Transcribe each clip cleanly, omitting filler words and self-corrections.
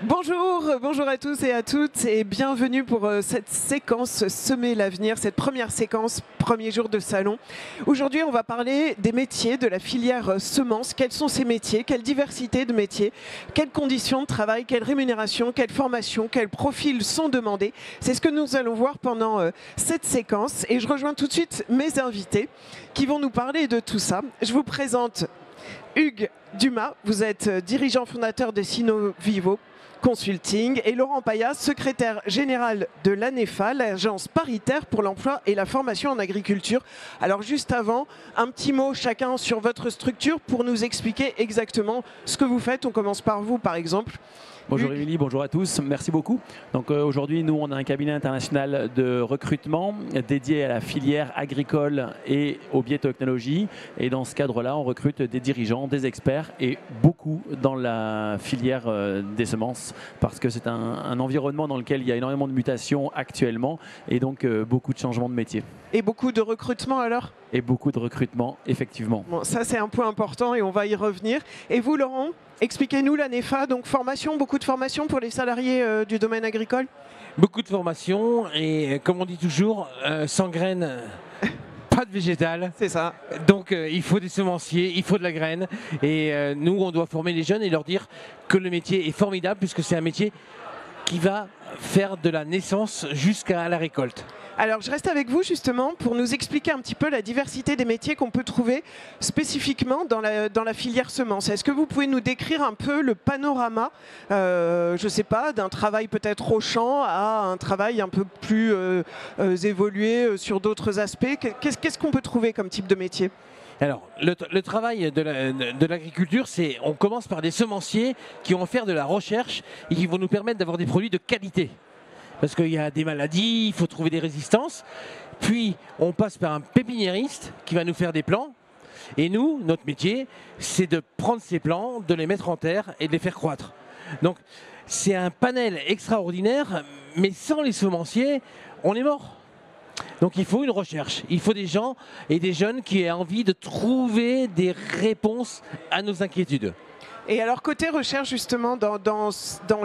Bonjour à tous et à toutes et bienvenue pour cette séquence Semer l'avenir, cette première séquence, premier jour de salon. Aujourd'hui, on va parler des métiers de la filière semences. Quels sont ces métiers? Quelle diversité de métiers? Quelles conditions de travail? Quelle rémunération? Quelle formation? Quels profils sont demandés? C'est ce que nous allons voir pendant cette séquence et je rejoins tout de suite mes invités qui vont nous parler de tout ça. Je vous présente Hugues Dumas, vous êtes dirigeant fondateur de Sinovivo Consulting, et Laurent Payas, secrétaire général de l'ANEFA, l'agence paritaire pour l'emploi et la formation en agriculture. Alors juste avant, un petit mot chacun sur votre structure pour nous expliquer exactement ce que vous faites. On commence par vous par exemple. Bonjour Émilie, bonjour à tous, merci beaucoup. Donc aujourd'hui, nous, on a un cabinet international de recrutement dédié à la filière agricole et aux biotechnologies. Et dans ce cadre-là, on recrute des dirigeants, des experts et beaucoup dans la filière des semences parce que c'est un environnement dans lequel il y a énormément de mutations actuellement et donc beaucoup de changements de métier. Et beaucoup de recrutement alors? Et beaucoup de recrutement, effectivement. Bon, ça c'est un point important et on va y revenir. Et vous Laurent, expliquez-nous l'ANEFA, donc formation, beaucoup de formation pour les salariés du domaine agricole? Beaucoup de formation et comme on dit toujours, sans graines, pas de végétal. C'est ça. Donc il faut des semenciers, il faut de la graine et nous on doit former les jeunes et leur dire que le métier est formidable puisque c'est un métier qui va faire de la naissance jusqu'à la récolte. Alors je reste avec vous justement pour nous expliquer un petit peu la diversité des métiers qu'on peut trouver spécifiquement dans la filière semences. Est-ce que vous pouvez nous décrire un peu le panorama, je ne sais pas, d'un travail peut-être au champ à un travail un peu plus évolué sur d'autres aspects? Qu'est-ce qu'on peut trouver comme type de métier? Alors, le travail de l'agriculture, c'est on commence par des semenciers qui vont faire de la recherche et qui vont nous permettre d'avoir des produits de qualité. Parce qu'il y a des maladies, il faut trouver des résistances. Puis, on passe par un pépiniériste qui va nous faire des plants. Et nous, notre métier, c'est de prendre ces plants, de les mettre en terre et de les faire croître. Donc, c'est un panel extraordinaire, mais sans les semenciers, on est mort. Donc il faut une recherche, il faut des gens et des jeunes qui aient envie de trouver des réponses à nos inquiétudes. Et alors côté recherche justement dans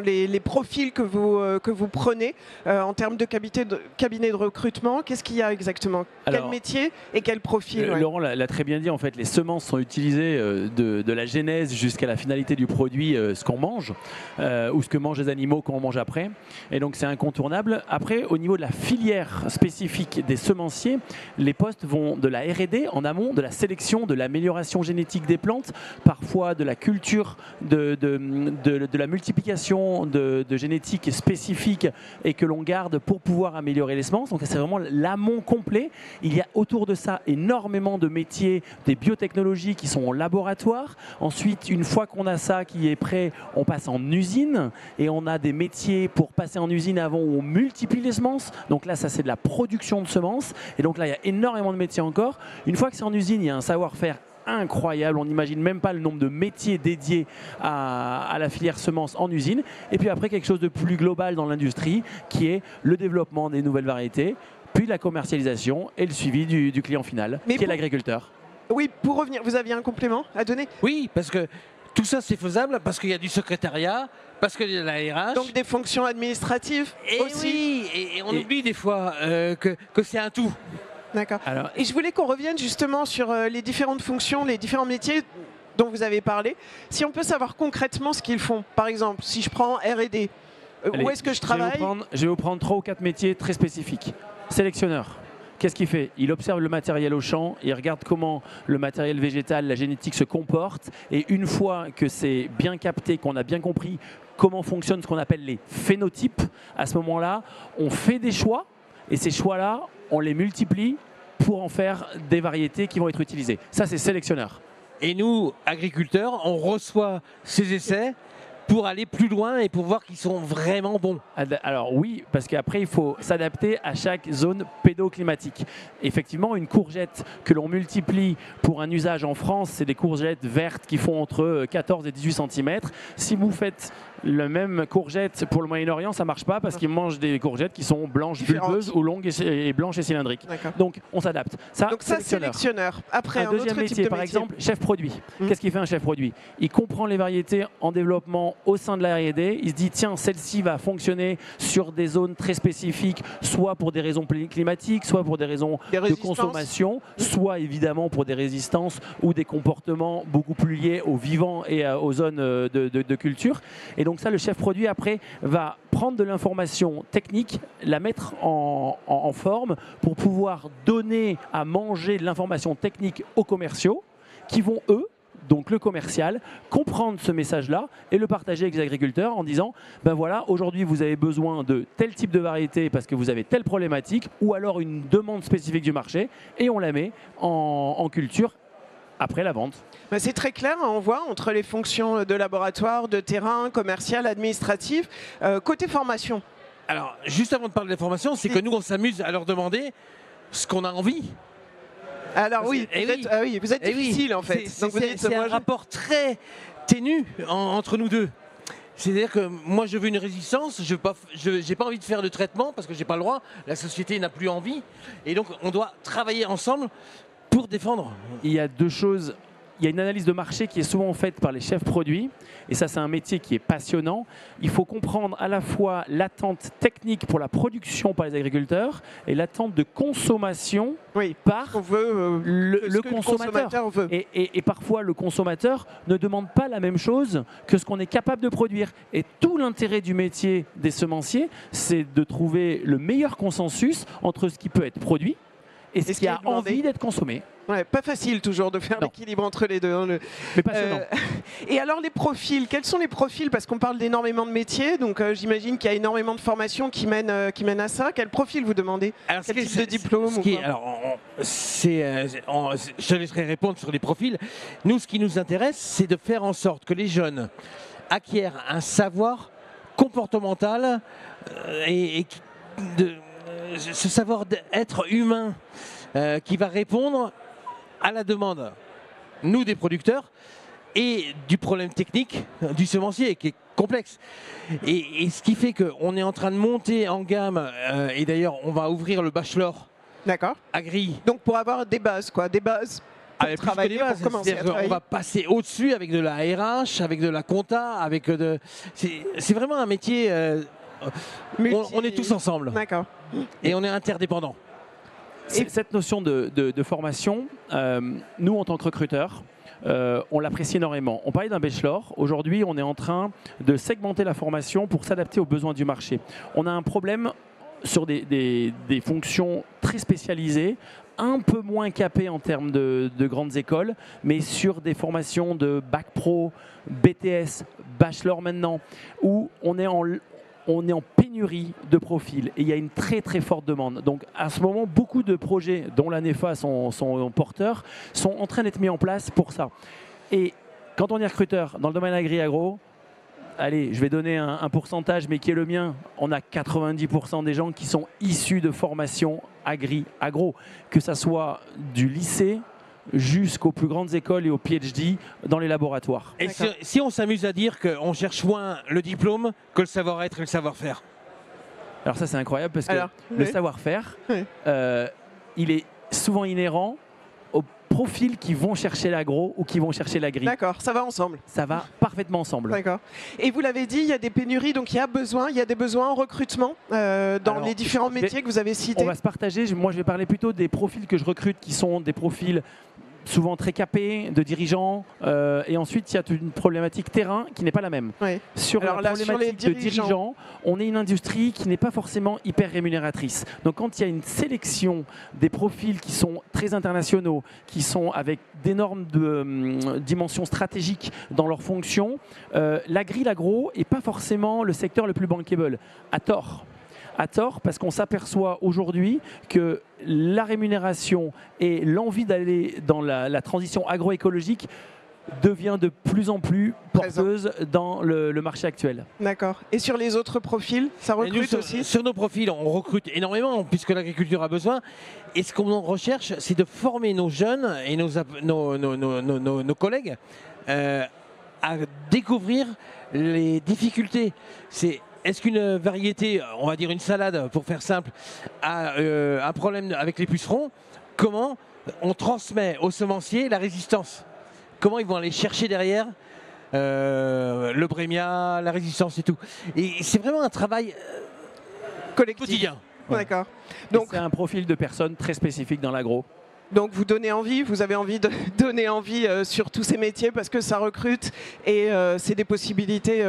les profils que vous prenez en termes de cabinet de recrutement, qu'est-ce qu'il y a exactement? Quel métier et quel profil? Laurent l'a très bien dit, en fait les semences sont utilisées de la genèse jusqu'à la finalité du produit, ce qu'on mange ou ce que mangent les animaux qu'on mange après, et donc c'est incontournable. Après au niveau de la filière spécifique des semenciers, les postes vont de la R&D en amont, de la sélection, de l'amélioration génétique des plantes, parfois de la culture de la multiplication de génétique spécifique et que l'on garde pour pouvoir améliorer les semences. Donc c'est vraiment l'amont complet. Il y a autour de ça énormément de métiers, des biotechnologies qui sont en laboratoire. Ensuite, une fois qu'on a ça qui est prêt, on passe en usine et on a des métiers pour passer en usine avant où on multiplie les semences. Donc là, ça c'est de la production de semences. Et donc là, il y a énormément de métiers encore. Une fois que c'est en usine, il y a un savoir-faire incroyable, on n'imagine même pas le nombre de métiers dédiés à la filière semences en usine. Et puis après, quelque chose de plus global dans l'industrie qui est le développement des nouvelles variétés, puis la commercialisation et le suivi du client final, qui est l'agriculteur. Oui, pour revenir, vous aviez un complément à donner? Oui, parce que tout ça c'est faisable, parce qu'il y a du secrétariat, parce qu'il y a de la RH. Donc des fonctions administratives et aussi. Oui, et on oublie des fois que c'est un tout. D'accord. Et je voulais qu'on revienne justement sur les différentes fonctions, les différents métiers dont vous avez parlé. Si on peut savoir concrètement ce qu'ils font. Par exemple, si je prends R&D, où est-ce que je travaille? Je vais vous prendre 3 ou 4 métiers très spécifiques. Sélectionneur. Qu'est-ce qu'il fait? Il observe le matériel au champ, il regarde comment le matériel végétal, la génétique se comporte. Et une fois que c'est bien capté, qu'on a bien compris comment fonctionnent ce qu'on appelle les phénotypes, à ce moment-là, on fait des choix. Et ces choix-là, on les multiplie pour en faire des variétés qui vont être utilisées. Ça, c'est sélectionneur. Et nous, agriculteurs, on reçoit ces essais pour aller plus loin et pour voir qu'ils sont vraiment bons. Alors oui, parce qu'après, il faut s'adapter à chaque zone pédoclimatique. Effectivement, une courgette que l'on multiplie pour un usage en France, c'est des courgettes vertes qui font entre 14 et 18 cm. Si vous faites Le même courgette pour le Moyen-Orient, ça marche pas parce qu'ils mangent des courgettes qui sont blanches, Différentes. bulbeuses ou longues et blanches et cylindriques. Donc on s'adapte. Donc ça, sélectionneur. Après, un deuxième métier, par exemple, chef produit. Qu'est-ce qu'il fait un chef produit? Il comprend les variétés en développement au sein de la R&D. Il se dit, tiens, celle-ci va fonctionner sur des zones très spécifiques, soit pour des raisons climatiques, soit pour des raisons de consommation, soit évidemment pour des résistances ou des comportements beaucoup plus liés aux vivants et aux zones de culture. Et donc ça, le chef produit, après, va prendre de l'information technique, la mettre en forme pour pouvoir donner à manger de l'information technique aux commerciaux qui vont, eux, donc le commercial, comprendre ce message-là et le partager avec les agriculteurs en disant, ben voilà, aujourd'hui vous avez besoin de tel type de variété parce que vous avez telle problématique ou alors une demande spécifique du marché et on la met en culture après la vente. C'est très clair, on voit entre les fonctions de laboratoire, de terrain, commercial, administratif. Côté formation. Alors, juste avant de parler des formations, c'est que nous, on s'amuse à leur demander ce qu'on a envie. Alors oui, vous êtes difficile en fait. C'est un rapport très ténu entre nous deux. C'est-à-dire que moi je veux une résistance, je n'ai pas envie de faire de traitement parce que je n'ai pas le droit, la société n'a plus envie. Et donc on doit travailler ensemble pour défendre. Il y a deux choses. Il y a une analyse de marché qui est souvent faite par les chefs produits, et ça c'est un métier qui est passionnant. Il faut comprendre à la fois l'attente technique pour la production par les agriculteurs et l'attente de consommation par le consommateur. Veut. Et parfois le consommateur ne demande pas la même chose que ce qu'on est capable de produire. Et tout l'intérêt du métier des semenciers, c'est de trouver le meilleur consensus entre ce qui peut être produit et ce qui a envie d'être consommé. Ouais, pas facile toujours de faire l'équilibre entre les deux. Hein, Mais passionnant. Et alors les profils, quels sont les profils? Parce qu'on parle d'énormément de métiers, donc j'imagine qu'il y a énormément de formations qui mènent à ça. Quel profil vous demandez? Quel type de diplôme? Je te laisserai répondre sur les profils. Nous, ce qui nous intéresse, c'est de faire en sorte que les jeunes acquièrent un savoir comportemental ce savoir d'être humain qui va répondre à la demande, nous des producteurs, et du problème technique du semencier qui est complexe. Et ce qui fait qu'on est en train de monter en gamme, et d'ailleurs on va ouvrir le bachelor agri. Donc pour avoir des bases, des bases. Travailler, pour commencer à travailler. On va passer au-dessus avec de la RH, avec de la compta, c'est vraiment un métier. On est tous ensemble. D'accord. Et on est interdépendants. Cette notion de formation, nous en tant que recruteurs, on l'apprécie énormément. On parlait d'un bachelor. Aujourd'hui, on est en train de segmenter la formation pour s'adapter aux besoins du marché. On a un problème sur des fonctions très spécialisées, un peu moins capées en termes de grandes écoles, mais sur des formations de bac pro, BTS, bachelor maintenant, où on est en pénurie de profils et il y a une très très forte demande. Donc à ce moment, beaucoup de projets dont la NEFA sont porteurs sont en train d'être mis en place pour ça. Et quand on est recruteur dans le domaine agri-agro, allez, je vais donner un pourcentage, mais qui est le mien, on a 90% des gens qui sont issus de formations agri-agro, que ça soit du lycée jusqu'aux plus grandes écoles et au PhD dans les laboratoires. Et si on s'amuse à dire qu'on cherche moins le diplôme que le savoir-être et le savoir-faire? Alors ça c'est incroyable parce que le savoir-faire, il est souvent inhérent aux profils qui vont chercher l'agro ou qui vont chercher l'agri. D'accord, ça va ensemble. Ça va parfaitement ensemble. D'accord. Et vous l'avez dit, il y a des pénuries, donc il y a des besoins en recrutement dans les différents métiers que vous avez cités. On va se partager. Moi, je vais parler plutôt des profils que je recrute qui sont des profils souvent très capés, de dirigeants. Et ensuite, il y a une problématique terrain qui n'est pas la même. Sur la problématique de dirigeants, on est une industrie qui n'est pas forcément hyper rémunératrice. Donc quand il y a une sélection des profils qui sont très internationaux, qui sont avec d'énormes dimensions stratégiques dans leurs fonctions, l'agro n'est pas forcément le secteur le plus bankable, à tort. À tort, parce qu'on s'aperçoit aujourd'hui que la rémunération et l'envie d'aller dans la transition agroécologique devient de plus en plus porteuse dans le marché actuel. D'accord. Et sur les autres profils, ça recrute aussi? Sur nos profils, on recrute énormément puisque l'agriculture a besoin. Et ce qu'on recherche, c'est de former nos jeunes et nos collègues à découvrir les difficultés, c'est est-ce qu'une variété, on va dire une salade pour faire simple, a un problème avec les pucerons? Comment on transmet aux semenciers la résistance? Comment ils vont aller chercher derrière le brémia, la résistance et tout? Et c'est vraiment un travail Collectif. quotidien. D'accord. Donc c'est un profil de personne très spécifique dans l'agro. Donc vous donnez envie, vous avez envie de donner envie sur tous ces métiers parce que ça recrute et c'est des possibilités.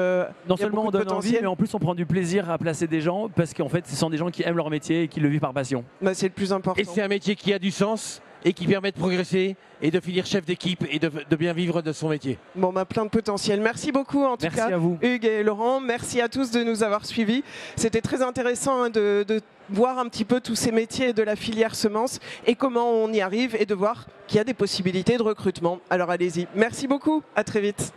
Non seulement on donne envie, mais en plus on prend du plaisir à placer des gens parce qu'en fait ce sont des gens qui aiment leur métier et qui le vivent par passion. Bah, c'est le plus important. Et c'est un métier qui a du sens et qui permet de progresser et de finir chef d'équipe et de bien vivre de son métier. Bon, bah, plein de potentiel. Merci beaucoup en tout Merci cas, à vous. Hugues et Laurent. Merci à tous de nous avoir suivis. C'était très intéressant hein, de voir un petit peu tous ces métiers de la filière semences et comment on y arrive et de voir qu'il y a des possibilités de recrutement. Alors allez-y. Merci beaucoup. À très vite.